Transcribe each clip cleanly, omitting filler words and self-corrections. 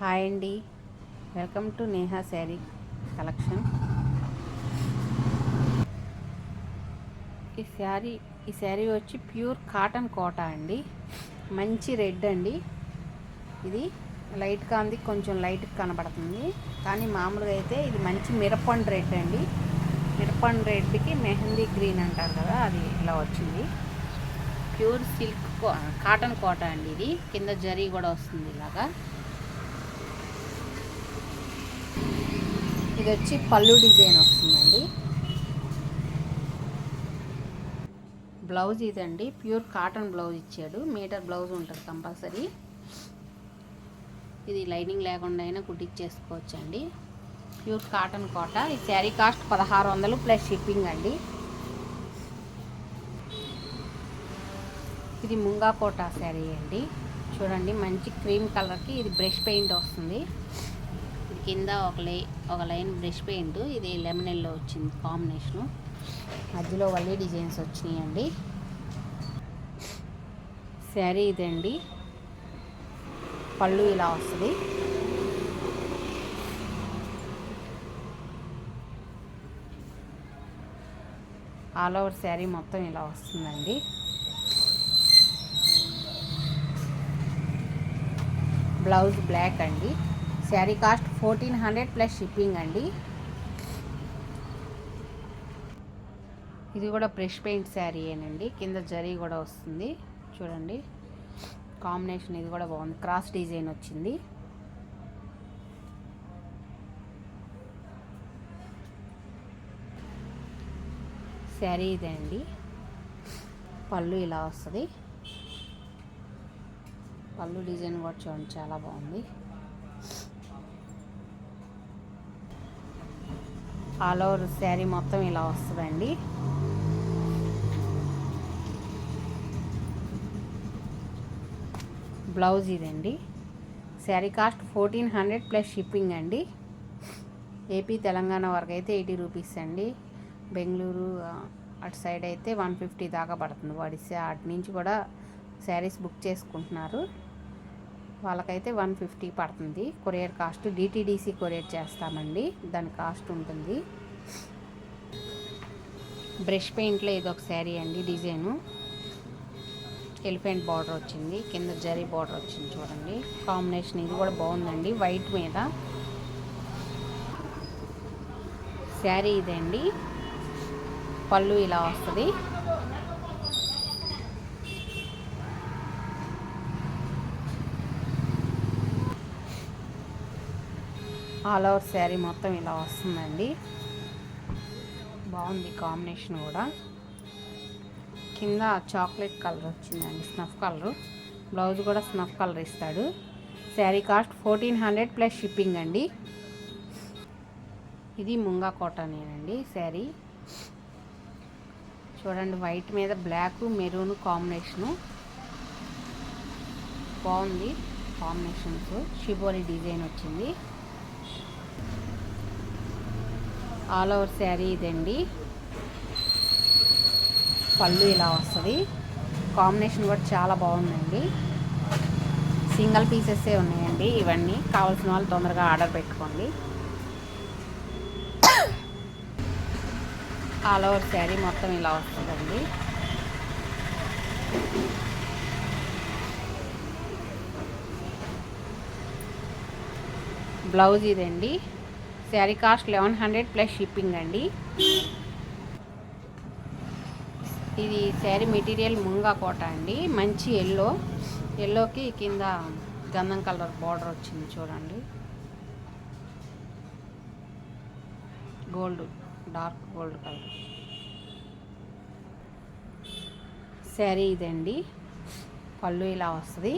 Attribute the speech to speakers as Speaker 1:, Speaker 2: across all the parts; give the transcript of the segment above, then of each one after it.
Speaker 1: Hi అండి, welcome to Neha sari collection. ఈ శారీ వచ్చి ప్యూర్ కాటన్ కోటా అండి. మంచి రెడ్ అండి. ఇది లైట్గా ఉంది, కొంచెం లైట్గా కనబడుతుంది, కానీ మామూలుగా అయితే ఇది మంచి మిరపండు రెడ్ అండి. మిరపండు రెడ్కి మెహందీ గ్రీన్ అంటారు కదా, అది ఇలా వచ్చింది. ప్యూర్ సిల్క్ కాటన్ కోటా అండి. ఇది కింద జరీ కూడా వస్తుంది ఇలాగా. ఇది వచ్చి పళ్ళు డిజైన్ వస్తుందండి. బ్లౌజ్ ఇదండి, ప్యూర్ కాటన్ బ్లౌజ్ ఇచ్చాడు. మీటర్ బ్లౌజ్ ఉంటుంది కంపల్సరీ. ఇది లైనింగ్ లేకుండా అయినా కుట్టించేసుకోవచ్చు అండి. ప్యూర్ కాటన్ కోట. ఈ శారీ కాస్ట్ 1600 ప్లస్ షిప్పింగ్ అండి. ఇది ముంగా కోట శారీ అండి. చూడండి, మంచి క్రీమ్ కలర్కి ఇది బ్రష్ పెయింట్ వస్తుంది. ఇది కింద ఒక లైన్ బ్రష్ పెయింట్, ఇది లెమన్ ఎల్లో వచ్చింది కాంబినేషను. మధ్యలో వల్లి డిజైన్స్ వచ్చినాయండి. శారీ ఇదండి. పళ్ళు ఇలా వస్తుంది. ఆల్ ఓవర్ శారీ మొత్తం ఇలా వస్తుందండి. బ్లౌజ్ బ్లాక్ అండి. శారీ కాస్ట్ 1400 ప్లస్ షిప్పింగ్ అండి. ఇది కూడా బ్రష్ పెయింట్ శారీ ఏనండి. కింద జరీ కూడా వస్తుంది. చూడండి, కాంబినేషన్ ఇది కూడా బాగుంది. క్రాస్ డిజైన్ వచ్చింది. శారీ ఇదే అండి. పళ్ళు ఇలా వస్తుంది. పళ్ళు డిజైన్ కూడా చూడండి, చాలా బాగుంది. ఆల్ ఓవర్ శారీ మొత్తం ఇలా వస్తుందండి. బ్లౌజ్ ఇదండి. శారీ కాస్ట్ 1400 ప్లస్ షిప్పింగ్ అండి. ఏపీ తెలంగాణ వరకు అయితే 80 రూపీస్ అండి. బెంగళూరు అటు సైడ్ అయితే 150 దాకా పడుతుంది. ఒడిశా అటు నుంచి కూడా శారీస్ బుక్ చేసుకుంటున్నారు. వాళ్ళకైతే 150 పడుతుంది. కొరియర్ కాస్ట్ డిటీడీసీ కొరియర్ చేస్తామండి, దాని కాస్ట్ ఉంటుంది. బ్రష్ పెయింట్లో ఇది ఒక శారీ అండి. డిజైను ఎలిఫెంట్ బార్డర్ వచ్చింది, కింద జరీ బార్డర్ వచ్చింది. చూడండి, కాంబినేషన్ ఇది కూడా బాగుందండి, వైట్ మీద. శారీ ఇదండి. పళ్ళు ఇలా వస్తుంది. ఆల్ ఓవర్ శారీ మొత్తం ఇలా వస్తుందండి. బాగుంది కాంబినేషన్ కూడా. కింద చాక్లెట్ కలర్ వచ్చిందండి, స్నఫ్ కలర్. బ్లౌజ్ కూడా స్నఫ్ కలర్ ఇస్తాడు. శారీ కాస్ట్ 1400 ప్లస్ షిప్పింగ్ అండి. ఇది ముంగా కాటనేనండి శారీ. చూడండి, వైట్ మీద బ్లాక్ మెరూన్ కాంబినేషను బాగుంది. కాంబినేషన్స్ షిబోరి డిజైన్ వచ్చింది. ఆల్ ఓవర్ శారీ ఇదండి. పళ్ళు ఇలా వస్తుంది. కాంబినేషన్ కూడా చాలా బాగుందండి. సింగిల్ పీసెసే ఉన్నాయండి ఇవన్నీ. కావాల్సిన వాళ్ళు తొందరగా ఆర్డర్ పెట్టుకోండి. ఆల్ ఓవర్ శారీ మొత్తం ఇలా వస్తుందండి. బ్లౌజ్ ఇదండి. శారీ కాస్ట్ 1100 ప్లస్ షిప్పింగ్ అండి. ఇది శారీ మెటీరియల్ ముంగా కోట అండి. మంచి ఎల్లోకి కింద గంధం కలర్ బార్డర్ వచ్చింది. చూడండి, gold, dark gold colour sari ఇదండి. పళ్ళు ఇలా వస్తుంది.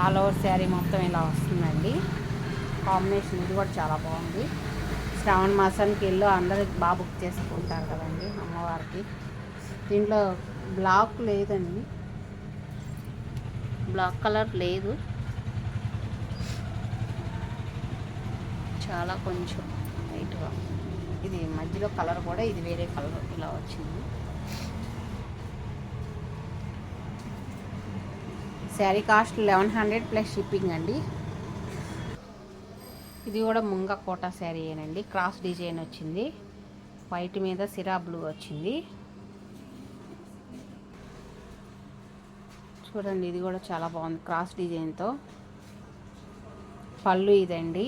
Speaker 1: ఆల్ ఓవర్ శారీ మొత్తం ఇలా వస్తుందండి. కాంబినేషన్ ఇది కూడా చాలా బాగుంది. శ్రావణ మాసానికి ఇల్లు అందరూ బాగా బుక్ చేసుకుంటారు కదండి అమ్మవారికి. దీంట్లో బ్లాక్ లేదండి, బ్లాక్ కలర్ లేదు, చాలా కొంచెం లైట్గా. ఇది మధ్యలో కలర్ కూడా ఇది వేరే కలర్ ఇలా వచ్చింది. శారీ కాస్ట్ 1100 ప్లస్ షిప్పింగ్ అండి. ఇది కూడా ముంగ కోటా శారీ ఏనండి. క్రాస్ డిజైన్ వచ్చింది. వైట్ మీద సిరా బ్లూ వచ్చింది. చూడండి ఇది కూడా చాలా బాగుంది క్రాస్ డిజైన్తో. పళ్ళు ఇదండి.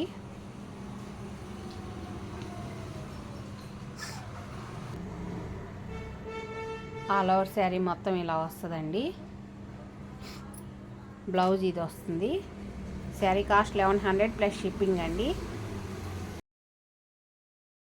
Speaker 1: ఆల్ ఓవర్ శారీ మొత్తం ఇలా వస్తుందండి. బ్లౌజ్ ఇది వస్తుంది. శారీ కాస్ట్ 1100 ప్లస్ షిప్పింగ్ అండి.